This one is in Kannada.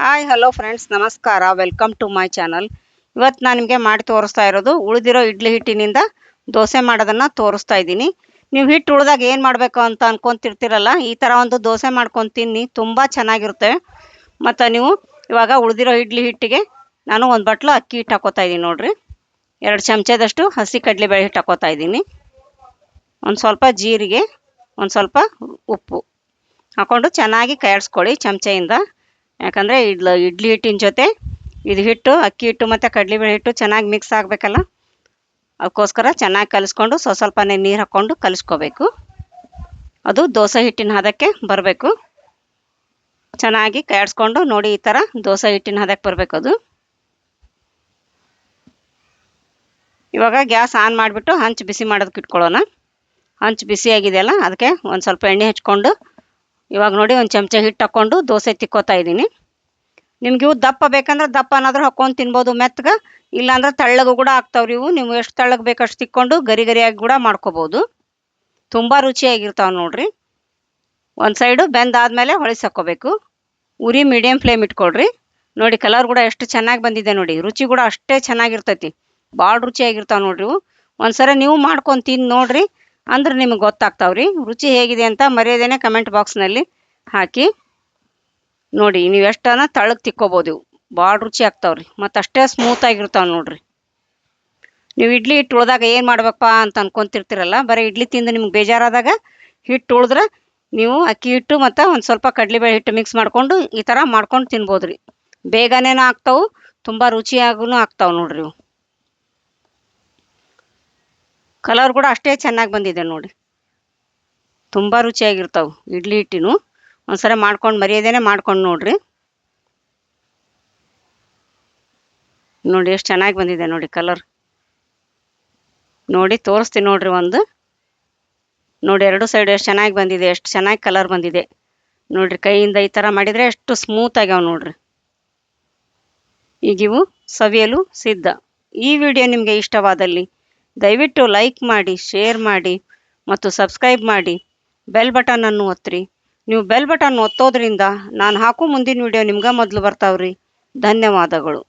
ಹಾಯ್ ಹಲೋ ಫ್ರೆಂಡ್ಸ್, ನಮಸ್ಕಾರ. Welcome to my channel. ಇವತ್ತು ನಾನು ನಿಮಗೆ ಮಾಡಿ ತೋರಿಸ್ತಾ ಇರೋದು ಉಳಿದಿರೋ ಇಡ್ಲಿ ಹಿಟ್ಟಿನಿಂದ ದೋಸೆ ಮಾಡೋದನ್ನು ತೋರಿಸ್ತಾ ಇದ್ದೀನಿ. ನೀವು ಹಿಟ್ಟು ಉಳಿದಾಗ ಏನು ಮಾಡಬೇಕು ಅಂತ ಅನ್ಕೊಂತಿರ್ತೀರಲ್ಲ, ಈ ಥರ ಒಂದು ದೋಸೆ ಮಾಡ್ಕೊಂಡು ತಿನ್ನಿ, ತುಂಬ ಚೆನ್ನಾಗಿರುತ್ತೆ. ಮತ್ತು ನೀವು ಇವಾಗ ಉಳಿದಿರೋ ಇಡ್ಲಿ ಹಿಟ್ಟಿಗೆ ನಾನು ಒಂದು ಬಟ್ಲು ಅಕ್ಕಿ ಹಿಟ್ಟು ಹಾಕೋತಾ ಇದ್ದೀನಿ ನೋಡಿರಿ. 2 ಚಮಚದಷ್ಟು ಹಸಿ ಕಡಲೆಬೇಳೆ ಹಿಟ್ಟು ಹಾಕೋತಾ ಇದ್ದೀನಿ. ಒಂದು ಸ್ವಲ್ಪ ಜೀರಿಗೆ, ಒಂದು ಸ್ವಲ್ಪ ಉಪ್ಪು ಹಾಕ್ಕೊಂಡು ಚೆನ್ನಾಗಿ ಕೈಯಾಡಿಸ್ಕೊಳ್ಳಿ ಚಮಚೆಯಿಂದ. ಯಾಕಂದರೆ ಇಡ್ಲಿ ಹಿಟ್ಟಿನ ಜೊತೆ ಇದು ಹಿಟ್ಟು, ಅಕ್ಕಿ ಹಿಟ್ಟು ಮತ್ತು ಕಡಲೆಬೇಳೆ ಹಿಟ್ಟು ಚೆನ್ನಾಗಿ ಮಿಕ್ಸ್ ಆಗಬೇಕಲ್ಲ, ಅದಕ್ಕೋಸ್ಕರ ಚೆನ್ನಾಗಿ ಕಲಿಸ್ಕೊಂಡು ಸ್ವಲ್ಪನೇ ನೀರು ಹಾಕ್ಕೊಂಡು ಕಲಿಸ್ಕೋಬೇಕು. ಅದು ದೋಸೆ ಹಿಟ್ಟಿನ ಹದಕ್ಕೆ ಬರಬೇಕು. ಚೆನ್ನಾಗಿ ಕೈಯಾಡಿಸ್ಕೊಂಡು ನೋಡಿ, ಈ ಥರ ದೋಸೆ ಹಿಟ್ಟಿನ ಹದಕ್ಕೆ ಬರಬೇಕು ಅದು. ಇವಾಗ ಗ್ಯಾಸ್ ಆನ್ ಮಾಡಿಬಿಟ್ಟು ಹಂಚು ಬಿಸಿ ಮಾಡೋದಕ್ಕೆ ಇಟ್ಕೊಳ್ಳೋಣ. ಹಂಚು ಬಿಸಿಯಾಗಿದೆಯಲ್ಲ, ಅದಕ್ಕೆ ಒಂದು ಸ್ವಲ್ಪ ಎಣ್ಣೆ ಹಚ್ಕೊಂಡು ಇವಾಗ ನೋಡಿ ಒಂದು ಚಮಚ ಹಿಟ್ಟು ಹಾಕ್ಕೊಂಡು ದೋಸೆ ತಿಕ್ಕೋತಾ ಇದ್ದೀನಿ. ನಿಮ್ಗೆ ಇವು ದಪ್ಪ ಬೇಕಂದ್ರೆ ದಪ್ಪ ಏನಾದರೂ ಹಾಕ್ಕೊಂಡು ತಿನ್ಬೋದು ಮೆತ್ತಗೆ, ಇಲ್ಲಾಂದ್ರೆ ತೆಳ್ಳಗೂ ಕೂಡ ಆಗ್ತಾವ್ರಿ ಇವು. ನೀವು ಎಷ್ಟು ತೆಳ್ಳಗೆ ಬೇಕಷ್ಟು ತಿಕ್ಕೊಂಡು ಗರಿ ಗರಿಯಾಗಿ ಕೂಡ ಮಾಡ್ಕೋಬೋದು. ತುಂಬ ರುಚಿಯಾಗಿರ್ತಾವೆ ನೋಡಿರಿ. ಒಂದು ಸೈಡು ಬೆಂದಾದಮೇಲೆ ಹೊಳಿಸಿ ಹಾಕ್ಕೋಬೇಕು. ಉರಿ ಮೀಡಿಯಮ್ ಫ್ಲೇಮ್ ಇಟ್ಕೊಳ್ರಿ. ನೋಡಿ ಕಲರ್ ಕೂಡ ಎಷ್ಟು ಚೆನ್ನಾಗಿ ಬಂದಿದೆ ನೋಡಿ. ರುಚಿ ಕೂಡ ಅಷ್ಟೇ ಚೆನ್ನಾಗಿರ್ತೈತಿ. ಭಾಳ ರುಚಿಯಾಗಿರ್ತಾವೆ ನೋಡ್ರಿ ಇವು. ಒಂದ್ಸರಿ ನೀವು ಮಾಡ್ಕೊಂಡು ತಿಂದು ನೋಡಿರಿ, ಅಂದ್ರೆ ನಿಮಗೆ ಗೊತ್ತಾಗ್ತಾವ್ರಿ ರುಚಿ ಹೇಗಿದೆ ಅಂತ. ಮರೆಯದೇನೆ ಕಮೆಂಟ್ ಬಾಕ್ಸ್ನಲ್ಲಿ ಹಾಕಿ ನೋಡಿ. ನೀವು ಎಷ್ಟನ್ನ ತಳ್ಳಗೆ ತಿಕ್ಕೋಬೋದು ಇವು, ಭಾಳ ರುಚಿ ಆಗ್ತಾವ್ರಿ. ಮತ್ತು ಅಷ್ಟೇ ಸ್ಮೂತಾಗಿರ್ತಾವೆ ನೋಡಿರಿ. ನೀವು ಇಡ್ಲಿ ಹಿಟ್ಟು ಉಳ್ದಾಗ ಏನು ಮಾಡ್ಬೇಕಪ್ಪ ಅಂತ ಅನ್ಕೊಂತಿರ್ತೀರಲ್ಲ, ಬರೀ ಇಡ್ಲಿ ತಿಂದು ನಿಮ್ಗೆ ಬೇಜಾರಾದಾಗ ಹಿಟ್ಟು ಉಳಿದ್ರೆ ನೀವು ಅಕ್ಕಿ ಹಿಟ್ಟು ಮತ್ತು ಒಂದು ಸ್ವಲ್ಪ ಕಡಲೆಬೇಳೆ ಹಿಟ್ಟು ಮಿಕ್ಸ್ ಮಾಡಿಕೊಂಡು ಈ ಥರ ಮಾಡ್ಕೊಂಡು ತಿನ್ಬೋದು ರೀ. ಬೇಗನೇನೂ ಆಗ್ತಾವೆ, ತುಂಬ ರುಚಿಯಾಗೂ ಆಗ್ತಾವೆ ನೋಡ್ರಿ ಇವು. ಕಲರ್ ಕೂಡ ಅಷ್ಟೇ ಚೆನ್ನಾಗಿ ಬಂದಿದೆ ನೋಡಿ. ತುಂಬ ರುಚಿಯಾಗಿರ್ತಾವೆ ಇಡ್ಲಿ ಹಿಟ್ಟಿನೂ. ಒಂದ್ಸರಿ ಮಾಡ್ಕೊಂಡು ಮರೆಯೋದೇನೆ ಮಾಡ್ಕೊಂಡು ನೋಡಿರಿ. ನೋಡಿ ಎಷ್ಟು ಚೆನ್ನಾಗಿ ಬಂದಿದೆ ನೋಡಿ ಕಲರ್. ನೋಡಿ ತೋರಿಸ್ತೀನಿ ನೋಡಿರಿ ಒಂದು. ನೋಡಿ ಎರಡು ಸೈಡ್ ಎಷ್ಟು ಚೆನ್ನಾಗಿ ಬಂದಿದೆ, ಎಷ್ಟು ಚೆನ್ನಾಗಿ ಕಲರ್ ಬಂದಿದೆ ನೋಡಿರಿ. ಕೈಯಿಂದ ಈ ಥರ ಮಾಡಿದರೆ ಎಷ್ಟು ಸ್ಮೂತ್ ಆಗ್ಯಾವ ನೋಡಿರಿ. ಈಗಿವು ಸವಿಯಲು ಸಿದ್ಧ. ಈ ವಿಡಿಯೋ ನಿಮಗೆ ಇಷ್ಟವಾದಲ್ಲಿ ದಯವಿಟ್ಟು ಲೈಕ್ ಮಾಡಿ, ಶೇರ್ ಮಾಡಿ ಮತ್ತು ಸಬ್ಸ್ಕ್ರೈಬ್ ಮಾಡಿ. ಬೆಲ್ ಬಟನನ್ನು ಒತ್ತಿರಿ. ನೀವು ಬೆಲ್ ಬಟನ್ ಒತ್ತೋದ್ರಿಂದ ನಾನು ಹಾಕೋ ಮುಂದಿನ ವಿಡಿಯೋ ನಿಮ್ಗೆ ಮೊದಲು ಬರ್ತಾವ್ರಿ. ಧನ್ಯವಾದಗಳು.